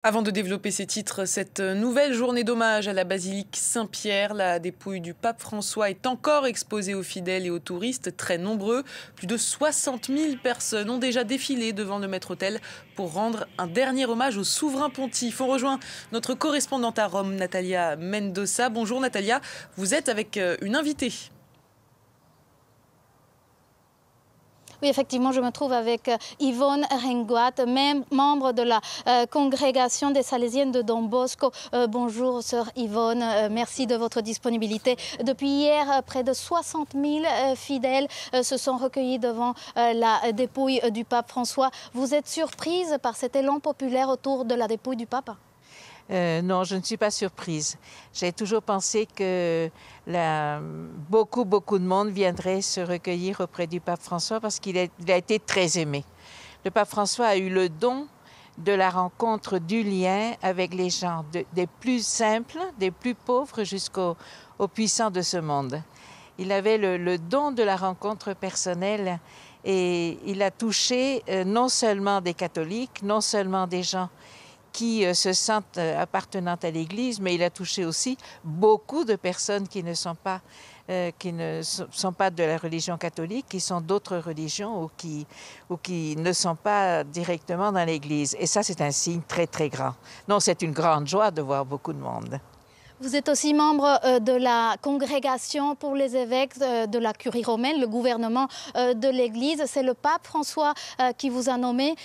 Avant de développer ces titres, cette nouvelle journée d'hommage à la basilique Saint-Pierre, la dépouille du pape François est encore exposée aux fidèles et aux touristes très nombreux. Plus de 60 000 personnes ont déjà défilé devant le maître-autel pour rendre un dernier hommage au souverain pontife. On rejoint notre correspondante à Rome, Natalia Mendoza. Bonjour Natalia, vous êtes avec une invitée. Oui, effectivement, je me trouve avec Yvonne Rengoat, même membre de la congrégation des Salésiennes de Don Bosco. Bonjour, sœur Yvonne, merci de votre disponibilité. Depuis hier, près de 60 000 fidèles se sont recueillis devant la dépouille du pape François. Vous êtes surprise par cet élan populaire autour de la dépouille du pape ? Non, je ne suis pas surprise. J'ai toujours pensé que beaucoup de monde viendrait se recueillir auprès du pape François parce qu'il a été très aimé. Le pape François a eu le don de la rencontre, du lien avec les gens, des plus simples, des plus pauvres jusqu'aux puissants de ce monde. Il avait le don de la rencontre personnelle et il a touché non seulement des catholiques, non seulement des gens qui se sentent appartenant à l'Église, mais il a touché aussi beaucoup de personnes qui ne sont pas de la religion catholique, qui sont d'autres religions ou qui ne sont pas directement dans l'Église. Et ça, c'est un signe très, très grand. Non, c'est une grande joie de voir beaucoup de monde. Vous êtes aussi membre de la congrégation pour les évêques de la Curie romaine, le gouvernement de l'Église. C'est le pape François qui vous a nommé.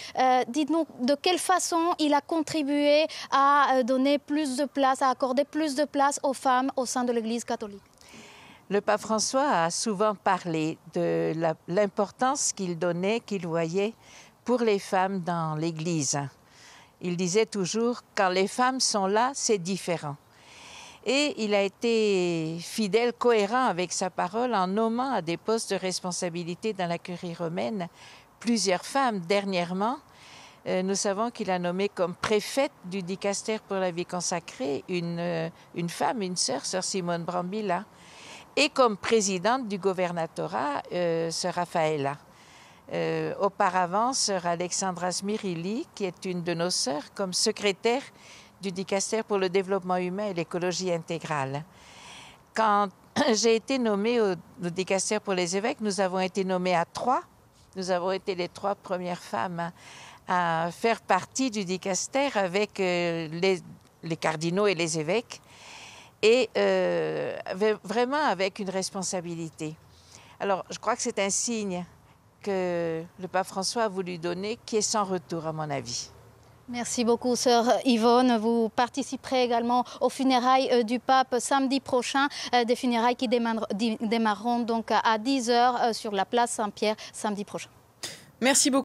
Dites-nous de quelle façon il a contribué à donner plus de place, à accorder plus de place aux femmes au sein de l'Église catholique. Le pape François a souvent parlé de l'importance qu'il donnait, qu'il voyait pour les femmes dans l'Église. Il disait toujours, quand les femmes sont là, c'est différent. Et il a été fidèle, cohérent avec sa parole en nommant à des postes de responsabilité dans la Curie romaine plusieurs femmes. Dernièrement, nous savons qu'il a nommé comme préfète du dicaster pour la vie consacrée une femme, une sœur Simone Brambilla, et comme présidente du gouvernorat, sœur Raffaella. Auparavant, sœur Alexandra Smirili, qui est une de nos sœurs, comme secrétaire du dicaster pour le développement humain et l'écologie intégrale. Quand j'ai été nommée au dicaster pour les évêques, nous avons été nommés à 3. Nous avons été les 3 premières femmes à faire partie du dicaster avec les cardinaux et les évêques, et vraiment avec une responsabilité. Alors, je crois que c'est un signe que le pape François a voulu donner qui est sans retour, à mon avis. Merci beaucoup, sœur Yvonne. Vous participerez également aux funérailles du pape samedi prochain, des funérailles qui démarreront donc à 10 h sur la place Saint-Pierre samedi prochain. Merci beaucoup.